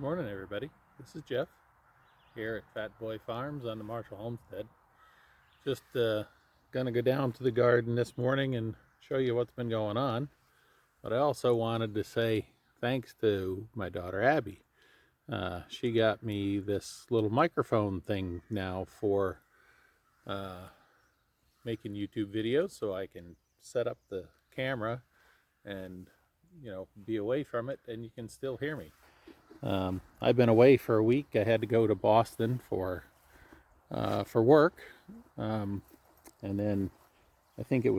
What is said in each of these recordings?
Morning, everybody. This is Jeff here at Fat Boy Farms on the Marshall Homestead. Just gonna go down to the garden this morning and show you what's been going on. But I also wanted to say thanks to my daughter Abby. She got me this little microphone thing now for uh, making YouTube videos, so I can set up the camera and be away from it, and you can still hear me. I've been away for a week. I had to go to Boston for work, and then I think it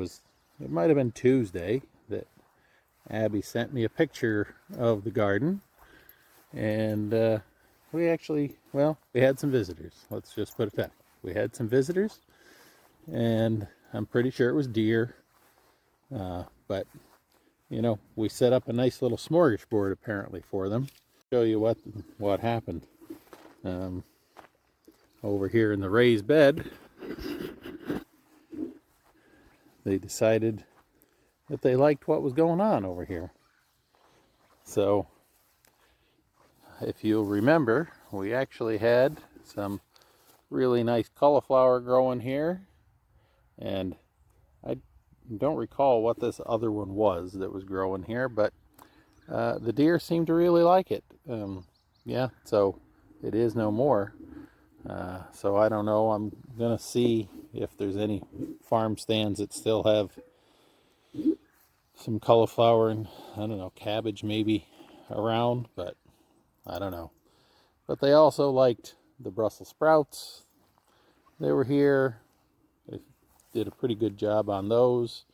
might have been Tuesday that Abby sent me a picture of the garden, and we had some visitors. Let's just put it that way. We had some visitors, and I'm pretty sure it was deer, but we set up a nice little smorgasbord apparently for them. Show you what happened. Over here in the raised bed, they decided that they liked what was going on over here. So, if you'll remember, we actually had some really nice cauliflower growing here, and I don't recall what this other one was that was growing here, but the deer seemed to really like it. Yeah, so it is no more. So I don't know. I'm gonna see if there's any farm stands that still have some cauliflower and I don't know, cabbage maybe around, but I don't know. But they also liked the Brussels sprouts. They were here. They did a pretty good job on those.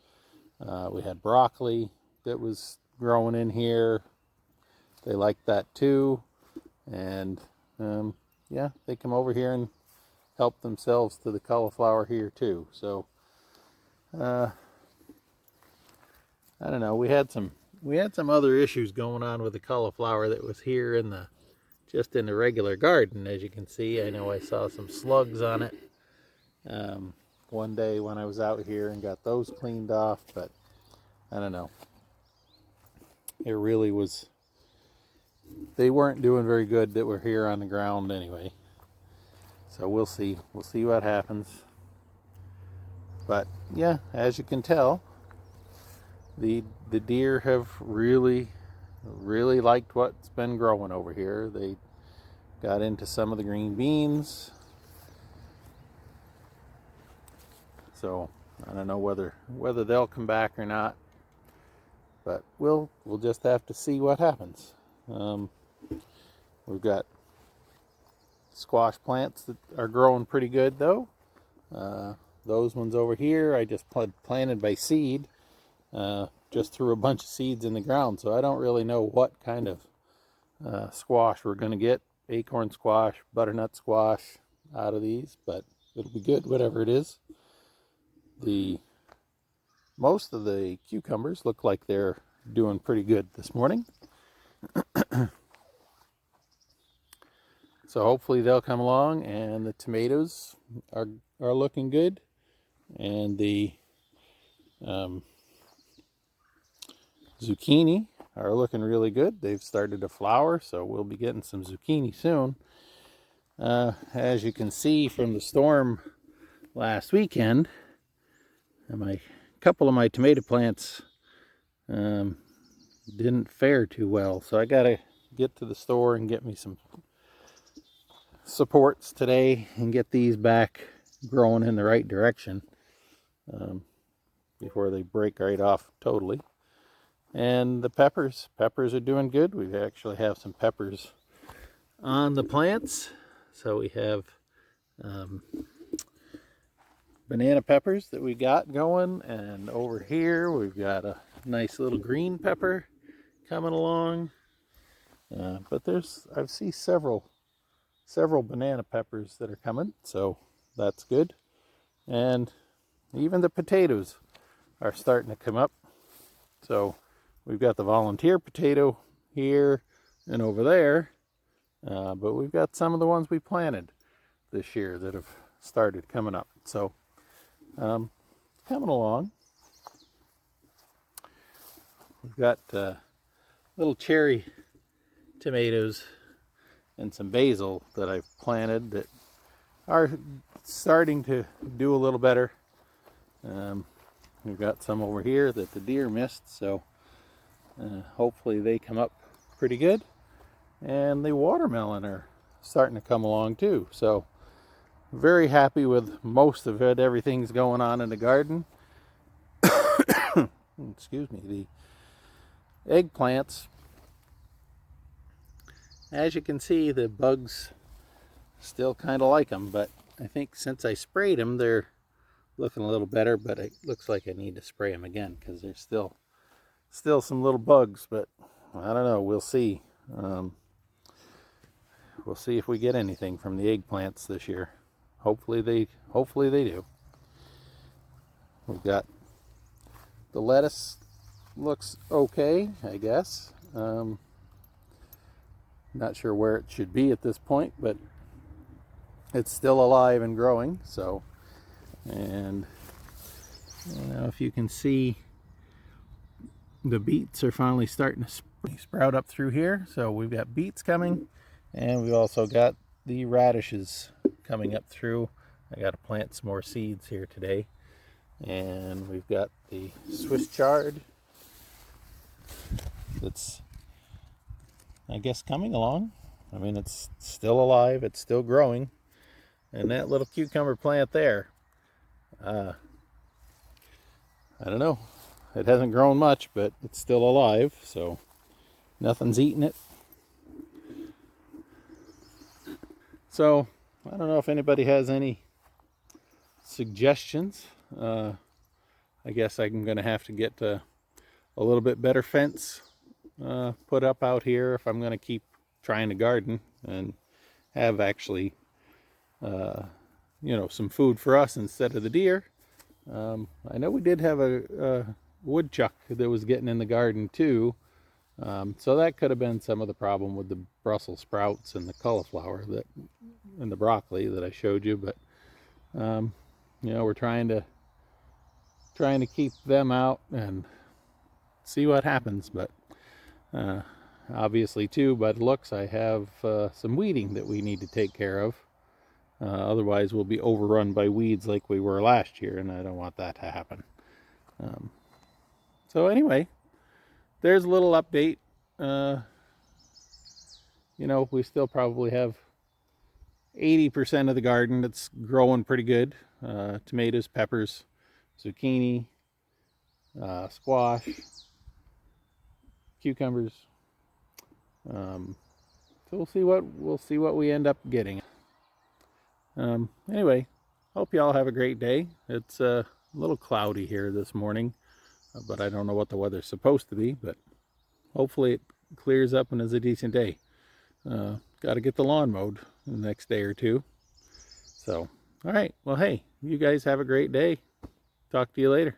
We had broccoli that was growing in here. They liked that too. And yeah, they come over here and help themselves to the cauliflower here too. So I don't know. We had some other issues going on with the cauliflower that was here just in the regular garden. As you can see, I know I saw some slugs on it one day when I was out here and got those cleaned off, but I don't know. It really was, they weren't doing very good that were here on the ground anyway. So we'll see what happens. But yeah, as you can tell, the deer have really liked what's been growing over here. They got into some of the green beans. So I don't know whether they'll come back or not, but we'll just have to see what happens. We've got squash plants that are growing pretty good though. Those ones over here I just planted by seed. Just threw a bunch of seeds in the ground, so I don't really know what kind of squash we're going to get. Acorn squash, butternut squash out of these, but it'll be good whatever it is. Most of the cucumbers look like they're doing pretty good this morning. So hopefully they'll come along, and the tomatoes are looking good, and the zucchini are looking really good. They've started to flower, so we'll be getting some zucchini soon. As you can see from the storm last weekend, a couple of my tomato plants didn't fare too well, so I gotta get to the store and get me some supports today and get these back growing in the right direction before they break right off totally. And the peppers are doing good. We actually have some peppers on the plants. So we have banana peppers that we got going, and over here we've got a nice little green pepper coming along. But I see several banana peppers that are coming, so that's good. And even the potatoes are starting to come up. So we've got the volunteer potato here and over there, but we've got some of the ones we planted this year that have started coming up. So coming along. We've got little cherry tomatoes and some basil that I've planted that are starting to do a little better. We've got some over here that the deer missed, so hopefully they come up pretty good. And the watermelon are starting to come along too, so very happy with most of it. Everything's going on in the garden. Excuse me. The eggplants, as you can see, the bugs still kind of like them, but I think since I sprayed them, they're looking a little better. But it looks like I need to spray them again because there's still some little bugs. But I don't know. We'll see. We'll see if we get anything from the eggplants this year. Hopefully they do. We've got the lettuce. Looks okay, I guess. Not sure where it should be at this point, but it's still alive and growing. So, and I don't know if you can see, the beets are finally starting to sprout up through here. So we've got beets coming, and we've also got the radishes coming up through. I got to plant some more seeds here today. And we've got the Swiss chard that's, I guess, coming along. I mean, it's still alive, it's still growing. And that little cucumber plant there, I don't know, it hasn't grown much, but it's still alive, so nothing's eating it. So I don't know if anybody has any suggestions. I guess I'm going to have to get a little bit better fence put up out here if I'm going to keep trying to garden and have actually, some food for us instead of the deer. I know we did have a woodchuck that was getting in the garden too, so that could have been some of the problem with the Brussels sprouts and the cauliflower and the broccoli that I showed you. But we're trying to keep them out and see what happens. But obviously too, by the looks, I have some weeding that we need to take care of. Otherwise we'll be overrun by weeds like we were last year, and I don't want that to happen. So anyway, there's a little update. We still probably have 80% of the garden that's growing pretty good. Tomatoes, peppers, zucchini, squash, cucumbers. So we'll see what we end up getting. Anyway, hope you all have a great day. It's a little cloudy here this morning, but I don't know what the weather's supposed to be, but hopefully it clears up and is a decent day. Got to get the lawn mowed the next day or two. So, all right. Well, hey, you guys have a great day. Talk to you later.